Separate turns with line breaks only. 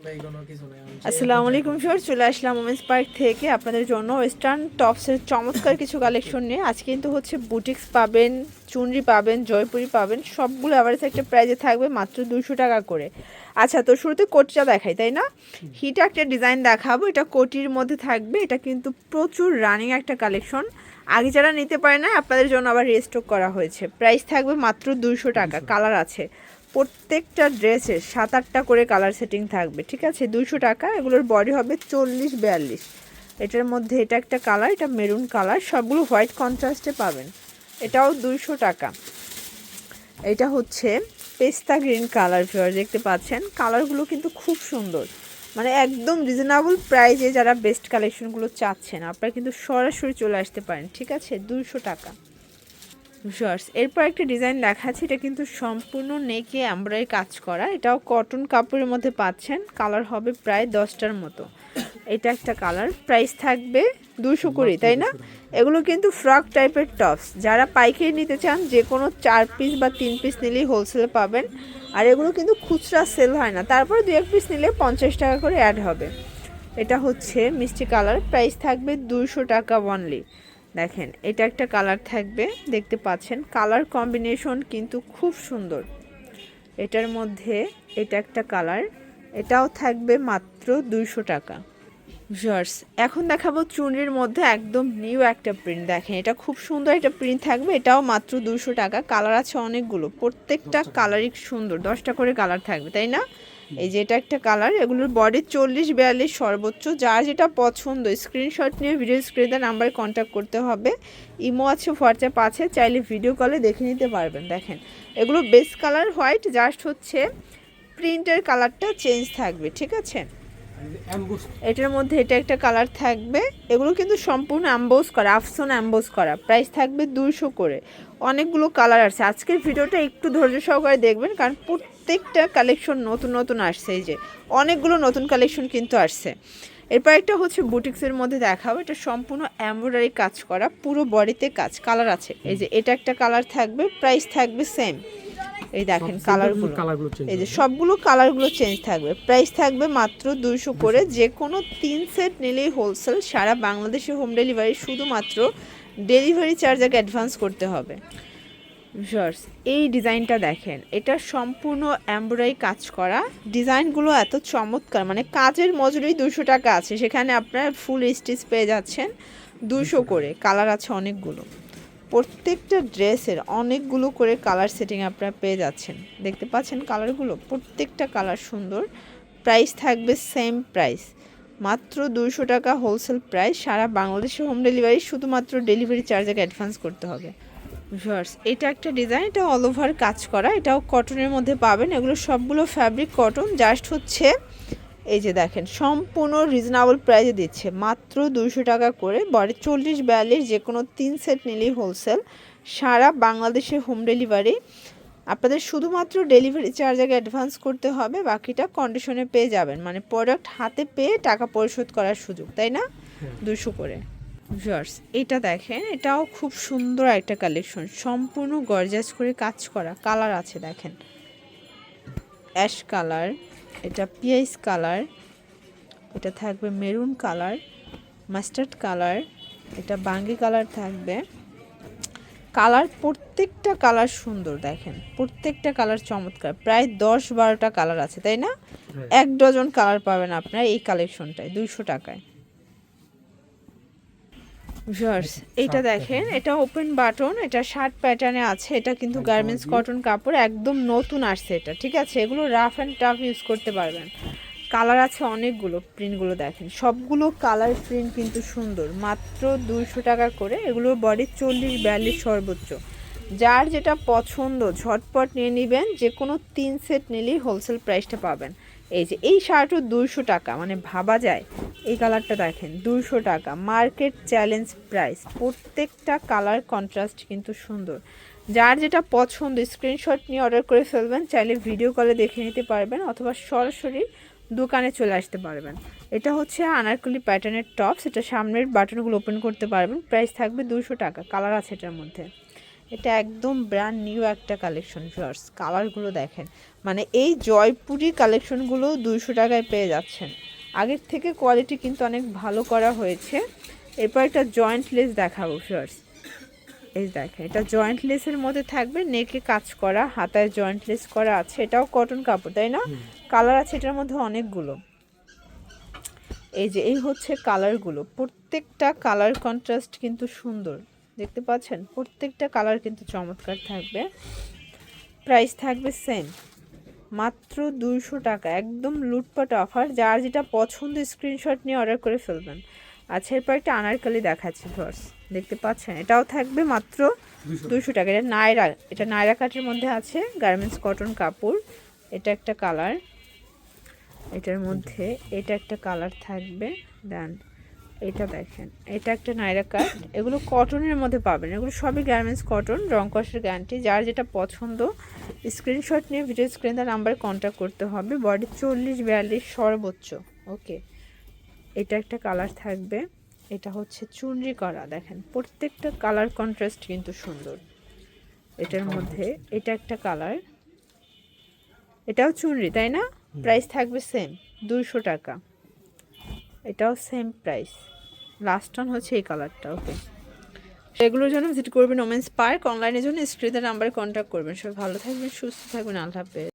আসসালামু আলাইকুম ভিউয়ার্স, চলে আসলাম ওমেন্স পার্ক থেকে আপনাদের জন্য ওয়েস্টার্ন টপসের চমৎকার কিছু কালেকশন নিয়ে। আজকে কিন্তু হচ্ছে বুটিক্স পাবেন, চুনরি পাবেন, জয়পুরি পাবেন, সবগুলো অ্যাভারেজ একটা প্রাইজে থাকবে মাত্র 200 টাকা করে। আচ্ছা, তো শুরুতে কোটিটা দেখাই, তাই না? হিটা একটা ডিজাইন দেখাবো, এটা কোটির মধ্যে থাকবে। এটা কিন্তু প্রচুর রানিং একটা কালেকশন, আগে যারা নিতে পারে না আপনাদের জন্য আবার রিস্টক করা হয়েছে। প্রাইস থাকবে মাত্র 200 টাকা। কালার আছে প্রত্যেকটা ড্রেসের 7-8টা করে কালার সেটিং থাকবে, ঠিক আছে? 200 টাকা। এগুলোর বডি হবে 40-42। এটার মধ্যে এটা একটা কালার, এটা মেরুন কালার, সবগুলো হোয়াইট কন্ট্রাস্টে পাবেন। এটাও 200 টাকা। এটা হচ্ছে পেস্তা গ্রিন কালার, ভিউয়ার দেখতে পাচ্ছেন। কালারগুলো কিন্তু খুব সুন্দর, মানে একদম রিজনেবল প্রাইসে যারা বেস্ট কালেকশনগুলো চাচ্ছেন আপনারা কিন্তু সরাসরি চলে আসতে পারেন, ঠিক আছে? 200 টাকা। এরপর একটা ডিজাইন দেখাচ্ছি, এটা কিন্তু সম্পূর্ণ নেকে এমব্রয়ডারি কাজ করা, এটাও কটন কাপড়ের মধ্যে পাচ্ছেন। কালার হবে প্রায় 10টার মতো। এটা একটা কালার, প্রাইস থাকবে 200 করে, তাই না? এগুলো কিন্তু ফ্রক টাইপের টপস, যারা পাইকারি নিতে চান যে কোনো 4 পিস বা 3 পিস নিলেই হোলসেলে পাবেন। আর এগুলো কিন্তু খুচরা সেল হয় না, তারপর 2-1 পিস নিলে 50 টাকা করে অ্যাড হবে। এটা হচ্ছে মিষ্টি কালার, প্রাইস থাকবে 200 টাকা অনলি। দেখেন, এটা একটা কালার থাকবে, দেখতে পাচ্ছেন। কালার কম্বিনেশন কিন্তু খুব সুন্দর। এটার মধ্যে এটা একটা কালার, এটাও থাকবে মাত্র 200 টাকা। ভিউয়ার্স, এখন দেখাবো চুনরির মধ্যে একদম নিউ একটা প্রিন্ট। দেখেন, এটা খুব সুন্দর একটা প্রিন্ট থাকবে, এটাও মাত্র 200 টাকা। কালার আছে অনেকগুলো, প্রত্যেকটা কালারই সুন্দর, 10টা করে কালার থাকবে, তাই না? এই যে এটা একটা কালার, এগুলোর বডি 40-42 সর্বোচ্চ। যার যেটা পছন্দ স্ক্রিনশট নিয়ে ভিডিও স্ক্রিনে নাম্বারে কন্ট্যাক্ট করতে হবে। ইমো আছে, হোয়াটসঅ্যাপ আছে, চাইলে ভিডিও কলে দেখে নিতে পারবেন। দেখেন, এগুলো বেস কালার হোয়াইট, জাস্ট হচ্ছে প্রিন্টের কালারটা চেঞ্জ থাকবে, ঠিক আছে? এটার মধ্যে এটা একটা কালার থাকবে, এগুলো কিন্তু সম্পূর্ণ অ্যাম্বোজ করা, আফসোন অ্যাম্বোজ করা। প্রাইস থাকবে 200 করে। অনেকগুলো কালার আছে, আজকের ভিডিওটা একটু ধৈর্য সহকারে দেখবেন, কারণ প্রত্যেকটা কালেকশন নতুন নতুন আসছে। এই যে অনেকগুলো নতুন কালেকশন কিন্তু আসছে। এরপর একটা হচ্ছে বুটিক্সের মধ্যে দেখাবো, এটা সম্পূর্ণ এমব্রয়ডারি কাজ করা, পুরো বডিতে কাজ। কালার আছে, এই যে এটা একটা কালার থাকবে, প্রাইস থাকবে সেম। এই দেখেন কালারগুলো, এই যে সবগুলো কালারগুলো চেঞ্জ থাকবে। প্রাইস থাকবে মাত্র 200 করে। যে কোনো 3 সেট নিলেই হোলসেল, সারা বাংলাদেশে হোম ডেলিভারি, শুধুমাত্র ডেলিভারি চার্জ আগে অ্যাডভান্স করতে হবে। ভিউয়ার্স, এই ডিজাইনটা দেখেন, এটা সম্পূর্ণ এমব্রয়ডারি কাজ করা। ডিজাইনগুলো এত চমৎকার, মানে কাজের মজুরি 200 টাকা আছে, সেখানে আপনারা ফুল স্টিচ পেয়ে যাচ্ছেন 200 করে। কালার আছে অনেকগুলো, প্রত্যেকটা ড্রেসের অনেকগুলো করে কালার সেটিং আপনারা পেয়ে যাচ্ছেন। দেখতে পাচ্ছেন কালারগুলো, প্রত্যেকটা কালার সুন্দর। প্রাইস থাকবে সেম প্রাইস, মাত্র 200 টাকা হোলসেল প্রাইস। সারা বাংলাদেশে হোম ডেলিভারি, শুধুমাত্র ডেলিভারি চার্জ আগে অ্যাডভান্স করতে হবে। ভিউয়ার্স, এটা একটা ডিজাইন, এটা অল ওভার কাজ করা, এটাও কটনের মধ্যে পাবেন। এগুলো সবগুলো ফ্যাব্রিক কটন, জাস্ট হচ্ছে এই যে দেখেন সম্পূর্ণ রিজনেবল প্রাইসে দিচ্ছে, মাত্র 200 টাকা করে। বডি 40-42, যে কোনো 3 সেট নিলেই হোলসেল, সারা বাংলাদেশে হোম ডেলিভারি। আপনাদের শুধুমাত্র ডেলিভারি চার্জ আগে অ্যাডভান্স করতে হবে, বাকিটা কন্ডিশনে পেয়ে যাবেন, মানে প্রোডাক্ট হাতে পেয়ে টাকা পরিশোধ করার সুযোগ, তাই না? 200 করে। ভিউয়ার্স, এটা দেখেন, এটাও খুব সুন্দর একটা কালেকশন, সম্পূর্ণ গর্জাস করে কাজ করা। কালার আছে দেখেন, অ্যাশ কালার, এটা পিয়াইস কালার, এটা থাকবে মেরুন কালার, মাস্টার্ড কালার, এটা বাঙ্গি কালার থাকবে। কালার প্রত্যেকটা কালার সুন্দর, দেখেন প্রত্যেকটা কালার চমৎকার। প্রায় 10-12টা কালার আছে, তাই না? 1 ডজন কালার পাবেন আপনারা এই কালেকশনটায় 200 টাকায়। ভিউয়ার্স, এটা দেখেন, এটা ওপেন বাটন, এটা শার্ট প্যাটার্নে আছে। এটা কিন্তু গার্মেন্টস কটন কাপড়, একদম নতুন আসছে এটা, ঠিক আছে? এগুলো রাফ অ্যান্ড টাফ ইউজ করতে পারবেন। কালার আছে অনেকগুলো, প্রিন্টগুলো দেখেন, সবগুলো কালার প্রিন্ট কিন্তু সুন্দর। মাত্র 200 টাকা করে। এগুলোর বডি 40-42 সর্বোচ্চ। যার যেটা পছন্দ ঝটপট নিয়ে নেবেন, যে কোনো 3 সেট নিলেই হোলসেল প্রাইসটা পাবেন। এই যে এই শার্টও 200 টাকা, মানে ভাবা যায়। এই কালারটা দেখেন 200 টাকা, মার্কেট চ্যালেঞ্জ প্রাইস। প্রত্যেকটা কালার কন্ট্রাস্ট কিন্তু সুন্দর। যার যেটা পছন্দ স্ক্রিনশট নিয়ে অর্ডার করে ফেলবেন, চাইলে ভিডিও কলে দেখে নিতে পারবেন, অথবা সরাসরি দোকানে চলে আসতে পারবেন। এটা হচ্ছে আনারকলি প্যাটার্নের টপস, এটা সামনের বাটনগুলো ওপেন করতে পারবেন। প্রাইস থাকবে 200 টাকা। কালার আছে এটার মধ্যে। এটা একদম ব্র্যান্ড নিউ একটা কালেকশন ভিউয়ার্স, কালারগুলো দেখেন, মানে এই জয়পুরি কালেকশনগুলো 200 টাকায় পেয়ে যাচ্ছেন। আগের থেকে কোয়ালিটি কিন্তু অনেক ভালো করা হয়েছে। এরপর একটা জয়েন্ট লেস দেখাবো ভিউয়ার্স, এই দেখেন এটা জয়েন্ট লেসের মধ্যে থাকবে, নেকে কাজ করা, হাতায় জয়েন্ট লেস করা আছে, এটাও কটন কাপড় তাই না? কালার আছে এটার মধ্যে অনেকগুলো। এই যে এই হচ্ছে কালারগুলো, প্রত্যেকটা কালার কন্ট্রাস্ট কিন্তু সুন্দর, দেখতে পাচ্ছেন প্রত্যেকটা কালার কিন্তু চমৎকার থাকবে। প্রাইস থাকবে সেম, মাত্র 200 টাকা, একদম লুটপাট অফার। যার যেটা পছন্দ স্ক্রিনশট নিয়ে অর্ডার করে ফেলবেন। আচ্ছা এরপর একটা আনারকলি দেখাচ্ছি ফার্স্ট, দেখতে পাচ্ছেন এটাও থাকবে মাত্র 200 টাকা। এটা নায়রা, এটা নায়রা কাটের মধ্যে আছে, গার্মেন্টস কটন কাপড়। এটা একটা কালার, এটার মধ্যে এটা একটা কালার থাকবে, দেন এটা দেখেন এটা একটা নায়রা কাট। এগুলো কটনের মধ্যে পাবেন, এগুলো সবই গার্মেন্টস কটন, রং কষের গ্যারান্টি। যার যেটা পছন্দ স্ক্রিনশট নিয়ে ভিডিও স্ক্রিনে নাম্বারে কন্ট্যাক্ট করতে হবে। বডি 40-42 সর্বোচ্চ। ওকে, এটা একটা কালার থাকবে, এটা হচ্ছে চুনরি করা, দেখেন প্রত্যেকটা কালার কন্ট্রাস্ট কিন্তু সুন্দর। এটার মধ্যে এটা একটা কালার, এটাও চুনরি তাই না? প্রাইস থাকবে সেম 200 টাকা, এটাও সেম প্রাইস। লাস্ট অন হচ্ছে এই কালারটা। ওকে, সেগুলোর জন্য ভিজিট করবেন ওমেন্স পার্ক। অনলাইনের জন্য স্ক্রিনের নাম্বারে কন্ট্যাক্ট করবেন। সবাই ভালো থাকবেন, সুস্থ থাকবেন, আল্লাহ হাফেজ।